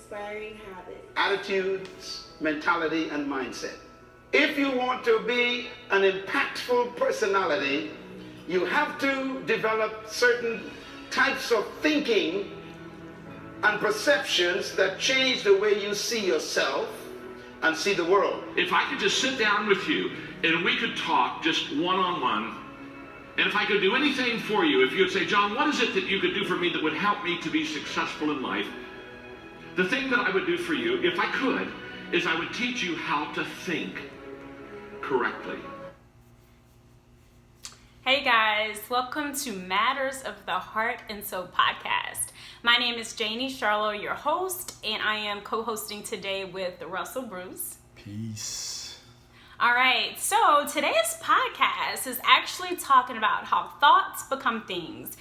inspiring habits, attitudes, mentality, and mindset. If you want to be an impactful personality, you have to develop certain types of thinking and perceptions that change the way you see yourself and see the world. If I could just sit down with you and we could talk just one-on-one, and if I could do anything for you, if you would say, John, what is it that you could do for me that would help me to be successful in life? The thing that I would do for you, if I could, is I would teach you how to think correctly. Hey guys, welcome to Matters of the Heart and Soul podcast. My name is Janie Charlot, your host, and I am co-hosting today with Russell Bruce. Peace. All right, so today's podcast is actually talking about how thoughts become things.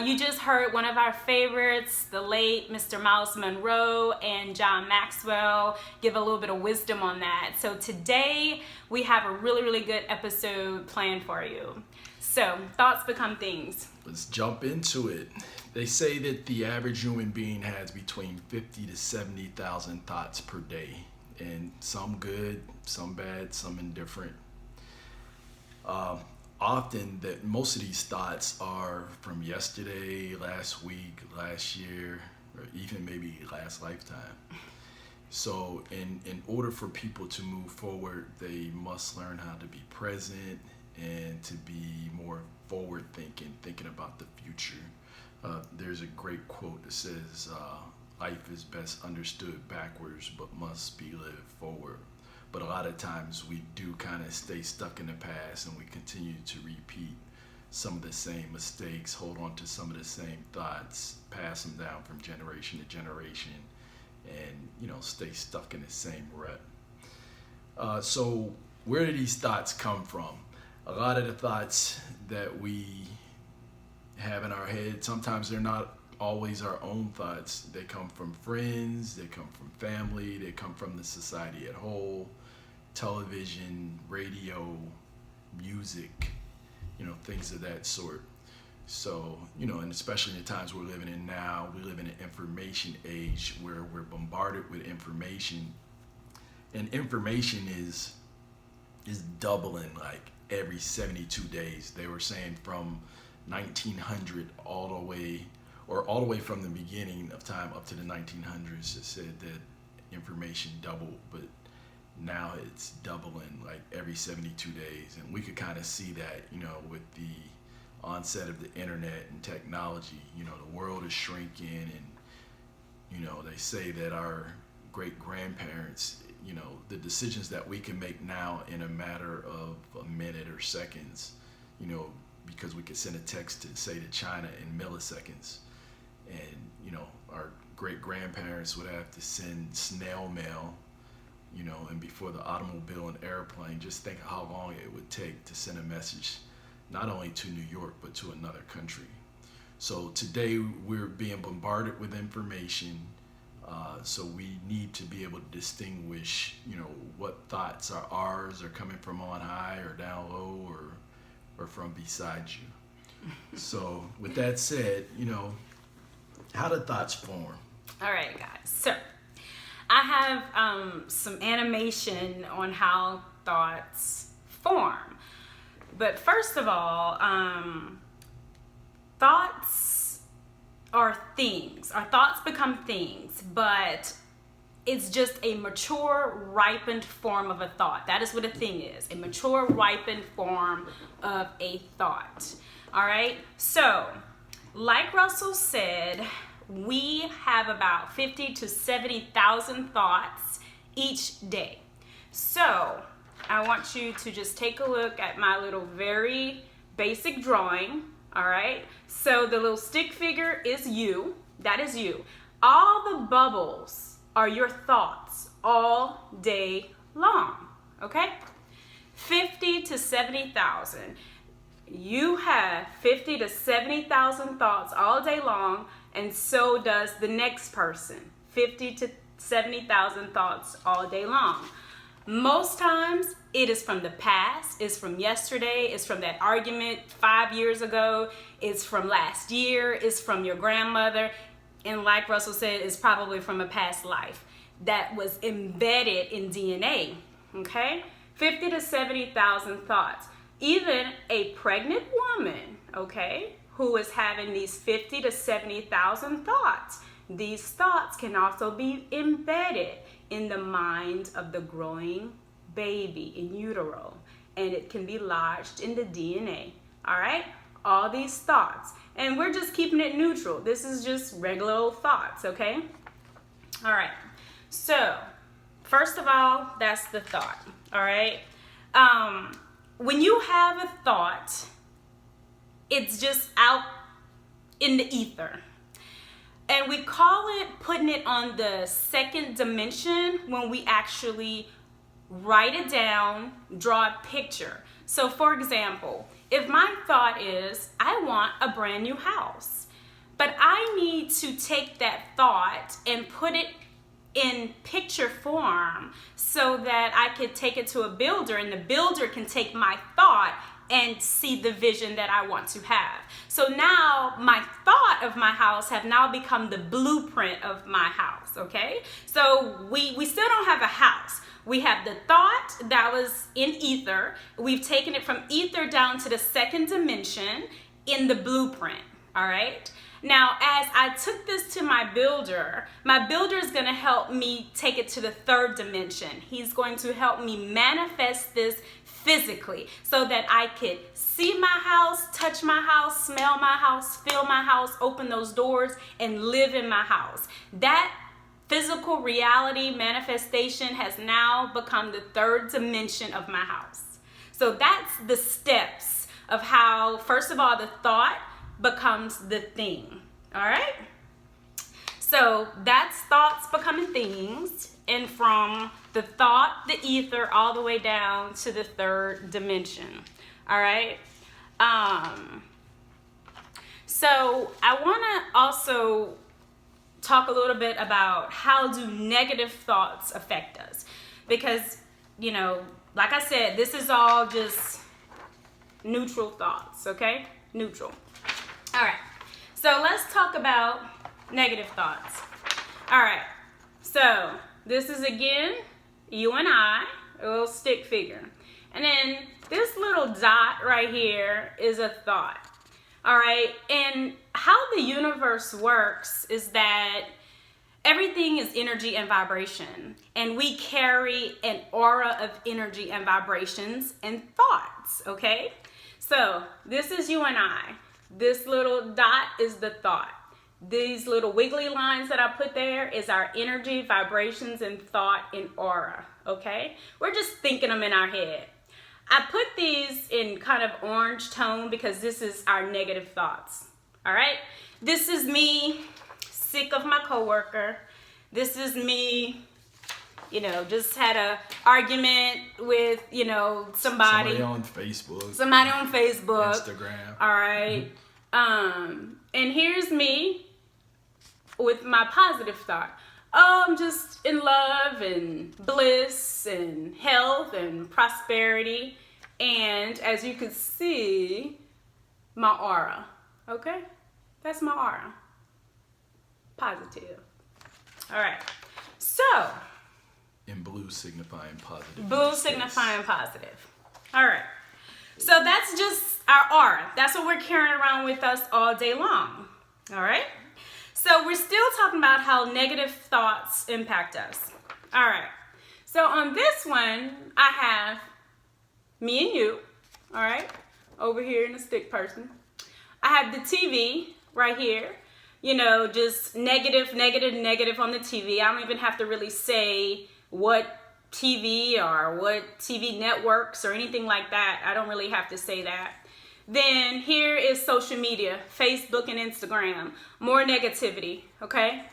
You just heard one of our favorites, the late Mr. Miles Monroe and John Maxwell, give a little bit of wisdom on that. So today we have a really good episode planned for you. So, thoughts become things. Let's jump into it. They say that the average human being has between 50 to 70,000 thoughts per day. And some good, some bad, some indifferent. Often that most of these thoughts are from yesterday, last week, last year, or even maybe last lifetime. So in order for people to move forward, they must learn how to be present and to be more forward thinking about the future. There's a great quote that says, life is best understood backwards but must be lived forward. But a lot of times we do kind of stay stuck in the past and we continue to repeat some of the same mistakes, hold on to some of the same thoughts, pass them down from generation to generation, and stay stuck in the same rut. So where do these thoughts come from? A lot of the thoughts that we have in our head, sometimes they're not always our own thoughts. They come from friends, they come from family, they come from the society at whole, television, radio, music, things of that sort. So, and especially in the times we're living in now, we live in an information age where we're bombarded with information, and information is doubling like every 72 days. They were saying from 1900 all the way from the beginning of time up to the 1900s, it said that information doubled, but now it's doubling like every 72 days. And we could kind of see that, with the onset of the internet and technology. The world is shrinking, and they say that our great grandparents, the decisions that we can make now in a matter of a minute or seconds, because we could send a text to, say, to China in milliseconds. And, our great grandparents would have to send snail mail, and before the automobile and airplane, just think of how long it would take to send a message, not only to New York, but to another country. So today we're being bombarded with information. So we need to be able to distinguish, what thoughts are ours, are coming from on high or down low, or from beside you. So with that said, how do thoughts form? All right, guys. So I have some animation on how thoughts form. But first of all, thoughts are things. Our thoughts become things, but it's just a mature, ripened form of a thought. That is what a thing is, a mature, ripened form of a thought. All right? So, like Russell said, we have about 50 to 70,000 thoughts each day. So, I want you to just take a look at my little very basic drawing. All right? So, the little stick figure is you. That is you. All the bubbles are your thoughts all day long. Okay? 50 to 70,000. You have 50 to 70,000 thoughts all day long, and so does the next person. 50 to 70,000 thoughts all day long. Most times it is from the past, it's from yesterday, it's from that argument 5 years ago, it's from last year, it's from your grandmother. And like Russell said, it's probably from a past life that was embedded in DNA, okay? 50 to 70,000 thoughts. Even a pregnant woman, okay, who is having these 50 to 70,000 thoughts, these thoughts can also be embedded in the mind of the growing baby in utero, and it can be lodged in the DNA, all right? All these thoughts. And we're just keeping it neutral. This is just regular old thoughts, okay? All right. So, first of all, that's the thought, all right? When you have a thought, it's just out in the ether. And we call it putting it on the second dimension when we actually write it down, draw a picture. So for example, if my thought is, I want a brand new house, but I need to take that thought and put it in picture form so that I could take it to a builder, and the builder can take my thought and see the vision that I want to have. So now my thought of my house have now become the blueprint of my house, okay? So we still don't have a house. We have the thought that was in ether. We've taken it from ether down to the second dimension in the blueprint, all right? Now, as I took this to my builder is gonna help me take it to the third dimension. He's going to help me manifest this physically so that I could see my house, touch my house, smell my house, feel my house, open those doors, and live in my house. That physical reality manifestation has now become the third dimension of my house. So that's the steps of how, first of all, the thought becomes the thing, all right? So that's thoughts becoming things, and from the thought, the ether, all the way down to the third dimension, all right? So I wanna also talk a little bit about how do negative thoughts affect us, because, you know, like I said, this is all just neutral thoughts, okay? Neutral. All right, so let's talk about negative thoughts. All right, so this is again, you and I, a little stick figure. And then this little dot right here is a thought. All right, and how the universe works is that everything is energy and vibration, and we carry an aura of energy and vibrations and thoughts, okay? So this is you and I. This little dot is the thought. These little wiggly lines that I put there is our energy, vibrations, and thought and aura, okay? We're just thinking them in our head. I put these in kind of orange tone because this is our negative thoughts, all right? This is me sick of my coworker. This is me, you know, just had a argument with, you know, somebody on Facebook. Somebody on Facebook. Instagram. All right. And here's me with my positive thought. Oh, I'm just in love and bliss and health and prosperity. And as you can see, my aura. Okay? That's my aura. Positive. All right. So. In blue signifying positive. Blue signifying positive. All right. So that's just our aura. That's what we're carrying around with us all day long. All right? So we're still talking about how negative thoughts impact us. All right. So on this one, I have me and you, all right, over here in the stick person. I have the TV right here, you know, just negative, negative, negative on the TV. I don't even have to really say what TV or what TV networks or anything like that. I don't really have to say that. Then here is social media, Facebook and Instagram, more negativity, okay?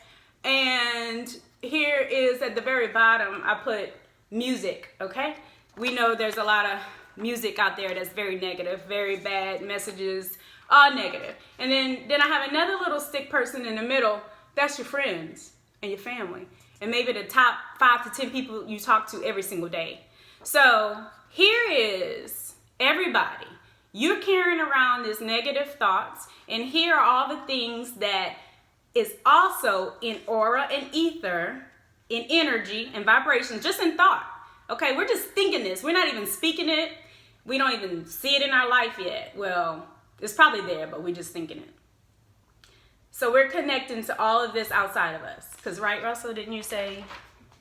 And here is at the very bottom, I put music, okay? We know there's a lot of music out there that's very negative, very bad messages, all negative. And then I have another little stick person in the middle. That's your friends and your family. And maybe the top 5 to 10 people you talk to every single day. So here is everybody. You're carrying around this negative thoughts, and here are all the things that is also in aura and ether, in energy and vibration, just in thought. Okay, we're just thinking this. We're not even speaking it. We don't even see it in our life yet. Well, it's probably there, but we're just thinking it. So we're connecting to all of this outside of us. Because, right, Russell, didn't you say?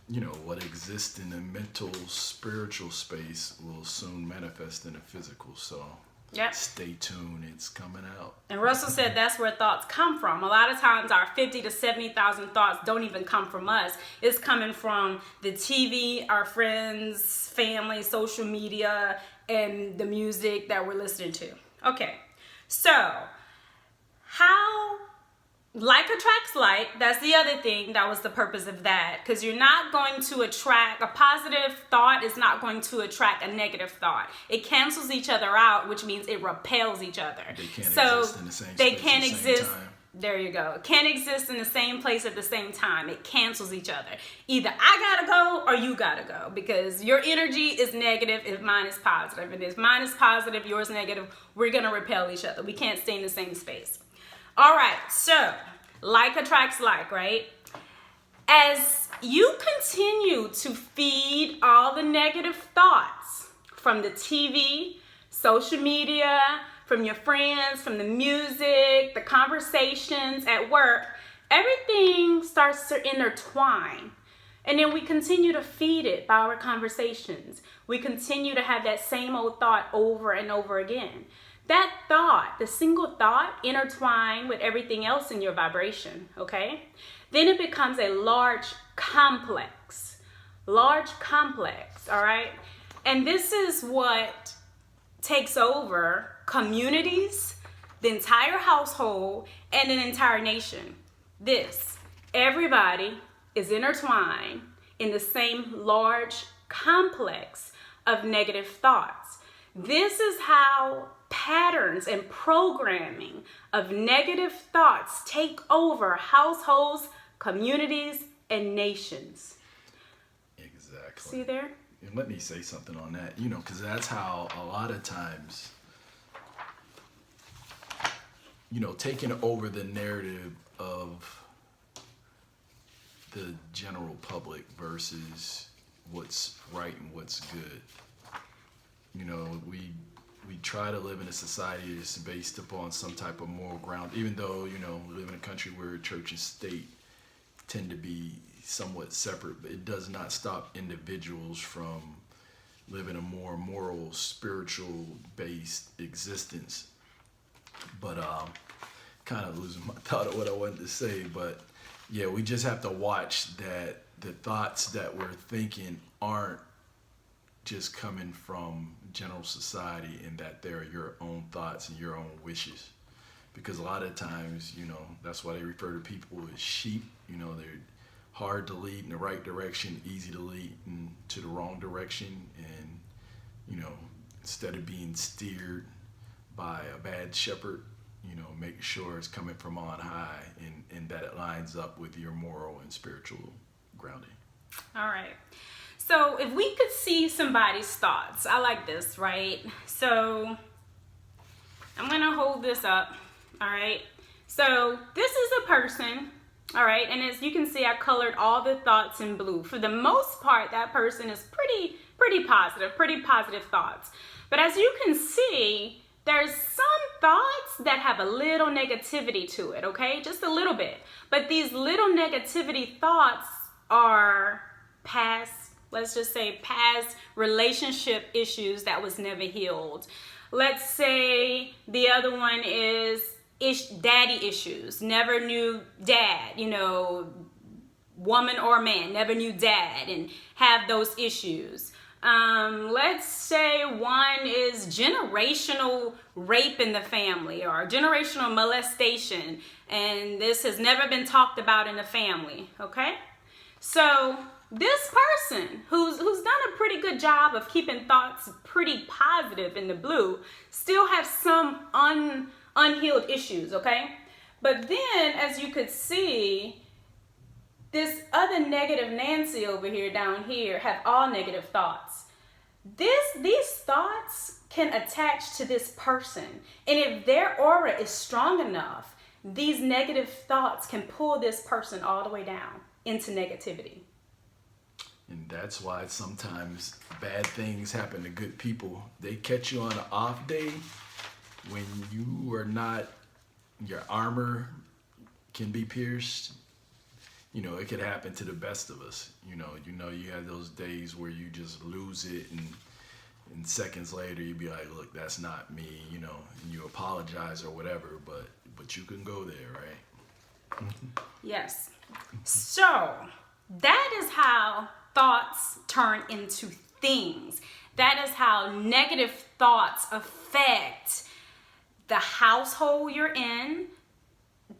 You know, what exists in the mental, spiritual space will soon manifest in the physical. So yep. Stay tuned. It's coming out. And Russell said that's where thoughts come from. A lot of times our 50 to 70,000 thoughts don't even come from us. It's coming from the TV, our friends, family, social media, and the music that we're listening to. Okay, so how like attracts like, that's the other thing. That was the purpose of that, because you're not going to attract, a positive thought is not going to attract a negative thought. It cancels each other out, which means it repels each other. They can't exist in the same space at the same time. There you go. Can't exist in the same place at the same time. It cancels each other. Either I gotta go or you gotta go, because your energy is negative if mine is positive. And if mine is positive, yours negative, we're gonna repel each other. We can't stay in the same space. All right, so like attracts like, right? As you continue to feed all the negative thoughts from the TV, social media, from your friends, from the music, the conversations at work, everything starts to intertwine. And then we continue to feed it by our conversations. We continue to have that same old thought over and over again. That thought, the single thought, intertwined with everything else in your vibration, okay? Then it becomes a large complex, all right? And this is what takes over communities, the entire household, and an entire nation. Everybody is intertwined in the same large complex of negative thoughts. This is how patterns and programming of negative thoughts take over households, communities, and nations. Exactly. See there? And let me say something on that, you know, because that's how a lot of times, you know, taking over the narrative of the general public versus what's right and what's good. You know, we try to live in a society that's based upon some type of moral ground, even though, you know, we live in a country where church and state tend to be somewhat separate, but it does not stop individuals from living a more moral, spiritual based existence. But kind of losing my thought of what I wanted to say, but yeah, we just have to watch that the thoughts that we're thinking aren't just coming from general society, and that they're your own thoughts and your own wishes. Because a lot of times, you know, that's why they refer to people as sheep. You know, they're hard to lead in the right direction, easy to lead into the wrong direction. And, you know, instead of being steered by a bad shepherd, you know, make sure it's coming from on high, and that it lines up with your moral and spiritual grounding. All right. So if we could see somebody's thoughts, I like this, right? So I'm going to hold this up, all right? So this is a person, all right? And as you can see, I colored all the thoughts in blue. For the most part, that person is pretty positive thoughts. But as you can see, there's some thoughts that have a little negativity to it, okay? Just a little bit. But these little negativity thoughts are past, let's just say past relationship issues that was never healed. Let's say the other one is daddy issues. Never knew dad, you know, woman or man, never knew dad and have those issues. Let's say one is generational rape in the family or generational molestation, and this has never been talked about in the family, okay? So this person who's done a pretty good job of keeping thoughts pretty positive in the blue still have some unhealed issues, okay? But then, as you could see, this other negative Nancy over here, down here, have all negative thoughts. These thoughts can attach to this person. And if their aura is strong enough, these negative thoughts can pull this person all the way down into negativity. And that's why sometimes bad things happen to good people. They catch you on an off day when you are not, your armor can be pierced. You know, it could happen to the best of us. You have those days where you just lose it, and seconds later you'd be like, look, that's not me, and you apologize or whatever, but you can go there, right? Yes. So that is how thoughts turn into things. That is how negative thoughts affect the household you're in,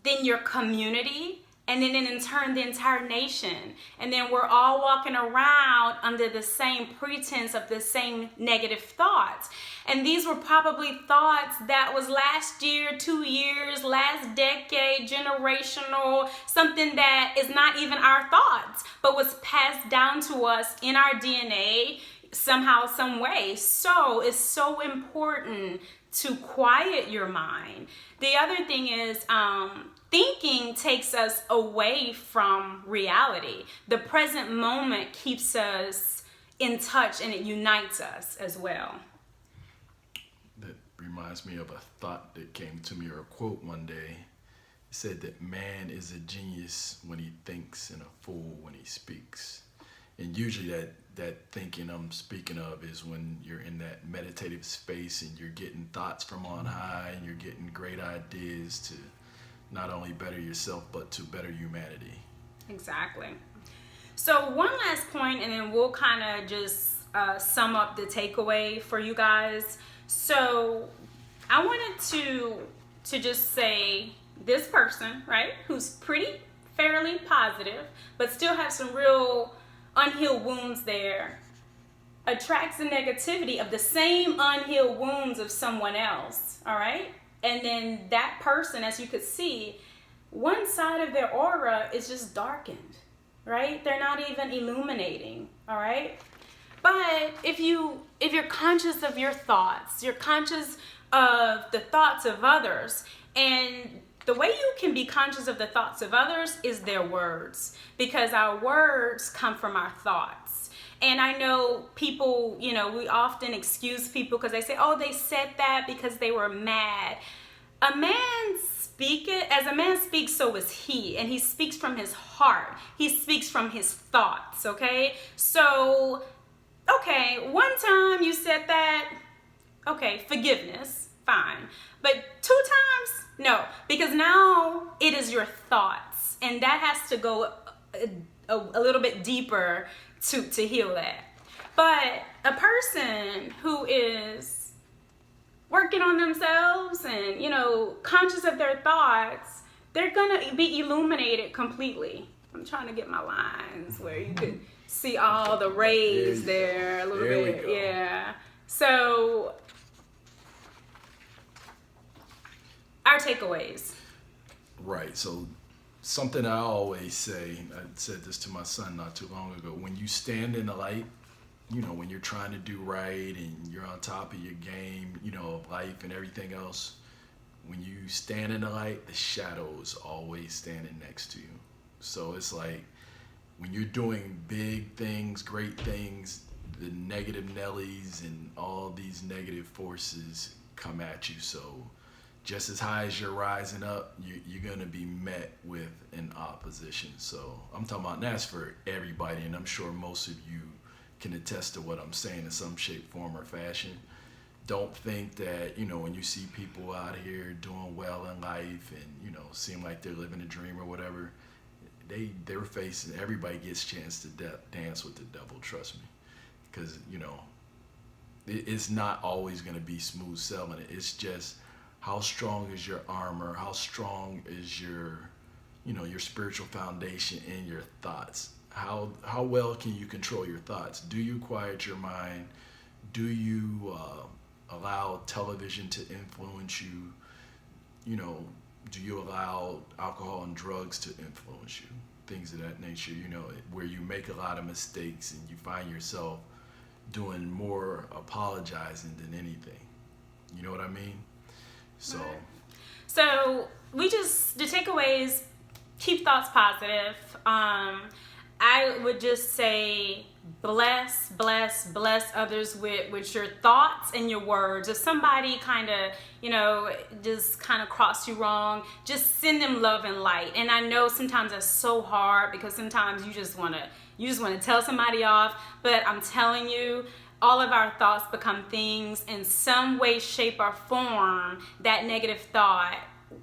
then your community, and then in turn the entire nation. And then we're all walking around under the same pretense of the same negative thoughts. And these were probably thoughts that was last year, 2 years, last decade, generational, something that is not even our thoughts, but was passed down to us in our DNA somehow, some way. So it's so important to quiet your mind. The other thing is, thinking takes us away from reality. The present moment keeps us in touch, and it unites us as well. That reminds me of a thought that came to me, or a quote one day. It said that man is a genius when he thinks and a fool when he speaks. And usually that thinking I'm speaking of is when you're in that meditative space and you're getting thoughts from on high, and you're getting great ideas to not only better yourself, but to better humanity. Exactly. So one last point, and then we'll kind of just sum up the takeaway for you guys. So I wanted to just say, this person, right, who's pretty fairly positive, but still have some real unhealed wounds there, attracts the negativity of the same unhealed wounds of someone else, all right? And then that person, as you could see, one side of their aura is just darkened, right? They're not even illuminating, all right? But if you're conscious of your thoughts, you're conscious of the thoughts of others, and the way you can be conscious of the thoughts of others is their words, because our words come from our thoughts. And I know people, we often excuse people because they say, oh, they said that because they were mad. As a man speaks, so is he. And he speaks from his heart. He speaks from his thoughts, okay? So, okay, one time you said that, okay, forgiveness, fine. But 2 times, no. Because now it is your thoughts. And that has to go a little bit deeper to heal that. But a person who is working on themselves and, conscious of their thoughts, they're going to be illuminated completely. I'm trying to get my lines where you could see all the rays there a little bit. Yeah. So, our takeaways. Right. So, something I always say, I said this to my son not too long ago, when you stand in the light, when you're trying to do right and you're on top of your game, of life and everything else, when you stand in the light, the shadow is always standing next to you. So it's like when you're doing big things, great things, the negative Nellies and all these negative forces come at you. So just as high as you're rising up, you're going to be met with an opposition. So I'm talking about, and that's for everybody, and I'm sure most of you can attest to what I'm saying in some shape, form, or fashion. Don't think that, when you see people out here doing well in life and, seem like they're living a dream or whatever, they're facing, everybody gets a chance to dance with the devil, trust me. Because, it's not always going to be smooth sailing. It's just, how strong is your armor? How strong is your spiritual foundation and your thoughts? How well can you control your thoughts? Do you quiet your mind? Do you allow television to influence you? Do you allow alcohol and drugs to influence you? Things of that nature, where you make a lot of mistakes and you find yourself doing more apologizing than anything. You know what I mean? So the takeaways, keep thoughts positive. I would just say bless others with your thoughts and your words. If somebody kind of, just kind of crossed you wrong, just send them love and light. And I know sometimes that's so hard because sometimes you just want to tell somebody off, but I'm telling you, all of our thoughts become things in some way, shape, or form. That negative thought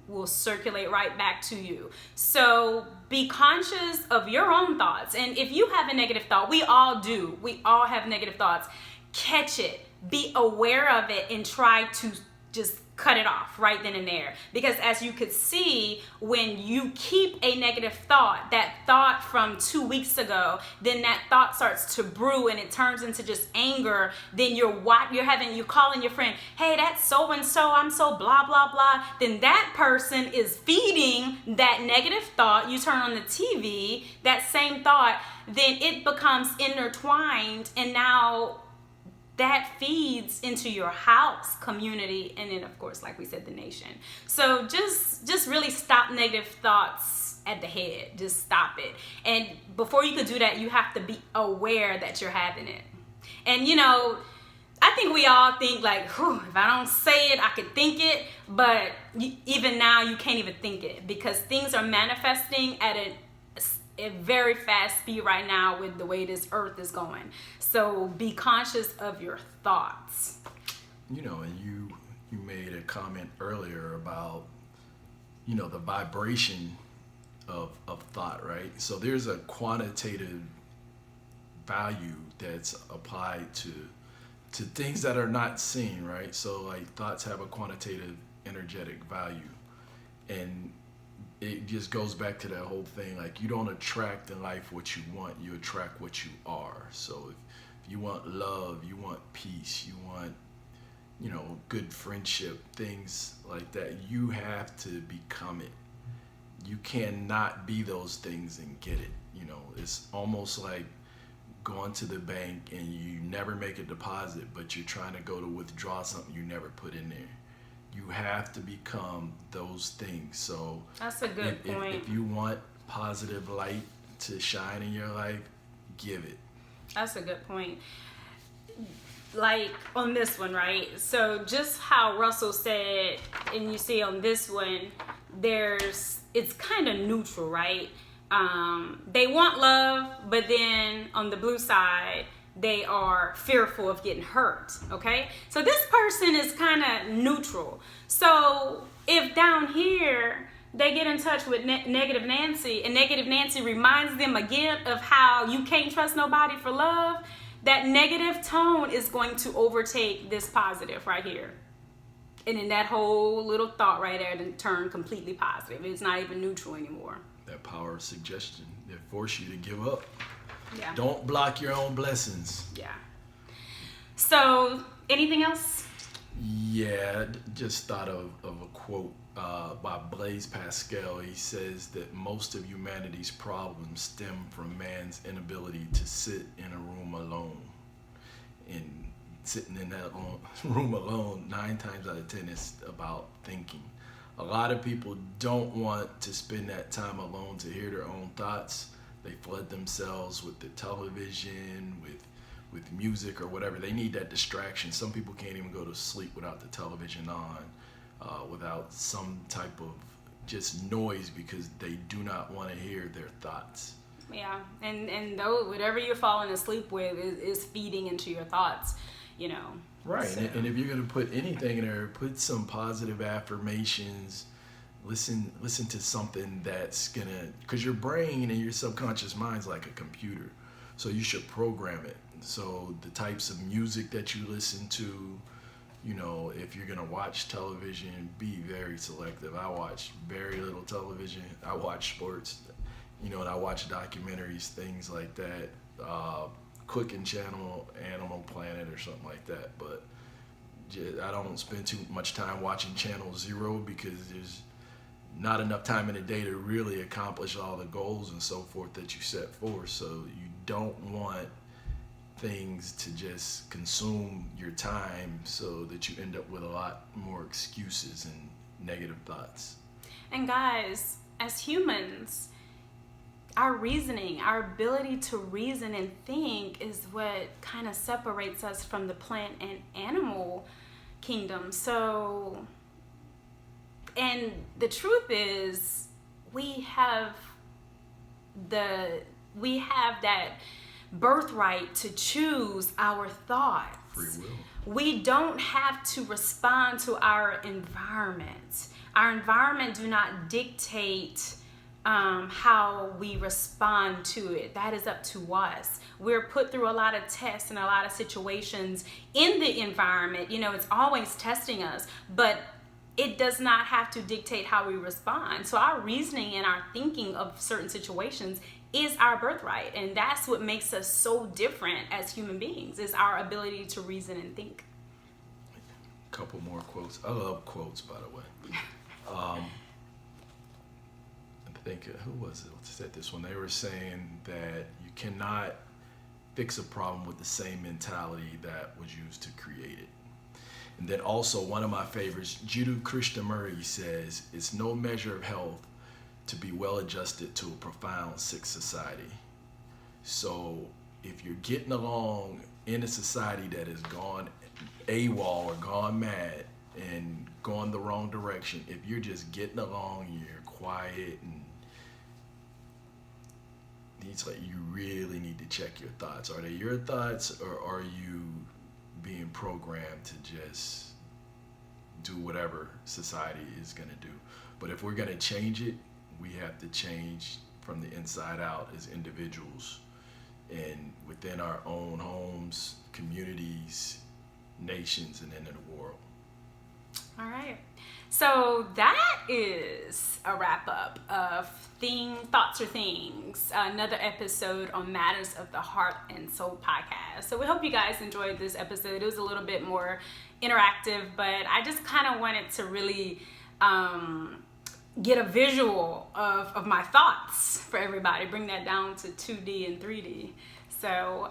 will circulate right back to you. So be conscious of your own thoughts. And if you have a negative thought, we all do. We all have negative thoughts. Catch it. Be aware of it and try to just cut it off right then and there. Because as you could see, when you keep a negative thought, that thought from 2 weeks ago, then that thought starts to brew and it turns into just anger. Then you're calling your friend, hey, that's so and so, I'm so blah blah blah. Then that person is feeding that negative thought. You turn on the TV, that same thought, then it becomes intertwined, and now that feeds into your house, community, and then of course, like we said, the nation. So just really stop negative thoughts at the head. Just stop it. And before you could do that, you have to be aware that you're having it. And I think we all think like, if I don't say it, I could think it. But even now, you can't even think it because things are manifesting at a very fast speed right now with the way this earth is going. So be conscious of your thoughts. And you made a comment earlier about, the vibration of thought, right? So there's a quantitative value that's applied to things that are not seen, right? So like thoughts have a quantitative energetic value. And it just goes back to that whole thing, like you don't attract in life what you want, you attract what you are. So if you want love, you want peace, you want, good friendship, things like that, you have to become it. You cannot be those things and get it. It's almost like going to the bank and you never make a deposit, but you're trying to go to withdraw something you never put in there. You have to become those things. So that's a good point. If you want positive light to shine in your life, give it. That's a good point. Like on this one, right? So just how Russell said, and you see on this one, it's kind of neutral, right? They want love, but then on the blue side, they are fearful of getting hurt, okay? So this person is kind of neutral. So if down here they get in touch with Negative Nancy, and Negative Nancy reminds them again of how you can't trust nobody for love, that negative tone is going to overtake this positive right here. And then that whole little thought right there to turn completely positive. It's not even neutral anymore. That power of suggestion, they force you to give up. Yeah. Don't block your own blessings. Yeah. So, anything else? Yeah, just thought of a quote by Blaise Pascal. He says that most of humanity's problems stem from man's inability to sit in a room alone. And sitting in that room alone, 9 times out of 10, is about thinking. A lot of people don't want to spend that time alone to hear their own thoughts. They flood themselves with the television, with music or whatever. They need that distraction. Some people can't even go to sleep without the television on, without some type of just noise because they do not want to hear their thoughts. Yeah, and though whatever you're falling asleep with is feeding into your thoughts, Right, so. and if you're going to put anything in there, put some positive affirmations. Listen to something that's gonna, because your brain and your subconscious mind's like a computer, so you should program it. So the types of music that you listen to, if you're gonna watch television, be very selective. I watch very little television. I watch sports, and I watch documentaries, things like that. Cooking channel, Animal Planet, or something like that. But I don't spend too much time watching Channel Zero because there's not enough time in the day to really accomplish all the goals and so forth that you set forth. So you don't want things to just consume your time so that you end up with a lot more excuses and negative thoughts. And guys, as humans, our reasoning, our ability to reason and think is what kind of separates us from the plant and animal kingdom. So, and the truth is, we have that birthright to choose our thoughts. Free will. We don't have to respond to our environment. Our environment do not dictate how we respond to it. That is up to us. We're put through a lot of tests and a lot of situations in the environment. You know, it's always testing us, but it does not have to dictate how we respond. So our reasoning and our thinking of certain situations is our birthright. And that's what makes us so different as human beings, is our ability to reason and think. A couple more quotes. I love quotes, by the way. I think, who was it that said this one? They were saying that you cannot fix a problem with the same mentality that was used to create it. And then also, one of my favorites, Jiddu Krishnamurti says, it's no measure of health to be well adjusted to a profound sick society. So if you're getting along in a society that has gone AWOL or gone mad and gone the wrong direction, if you're just getting along, you're quiet, and it's like you really need to check your thoughts. Are they your thoughts, or are you being programmed to just do whatever society is going to do? But if we're going to change it, we have to change from the inside out as individuals and within our own homes, communities, nations, and then in the world. All right. So that is a wrap up of Thoughts or Things, another episode on Matters of the Heart and Soul podcast. So we hope you guys enjoyed this episode. It was a little bit more interactive, but I just kind of wanted to really get a visual of my thoughts for everybody, bring that down to 2D and 3D. So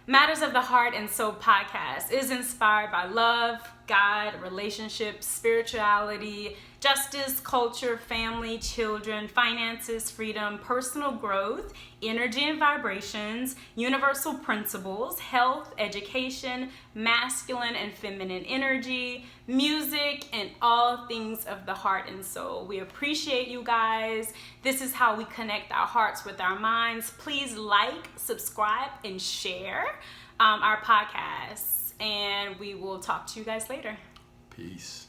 Matters of the Heart and Soul podcast is inspired by love, God, relationships, spirituality, justice, culture, family, children, finances, freedom, personal growth, energy and vibrations, universal principles, health, education, masculine and feminine energy, music, and all things of the heart and soul. We appreciate you guys. This is how we connect our hearts with our minds. Please like, subscribe, and share our podcasts. And we will talk to you guys later. Peace.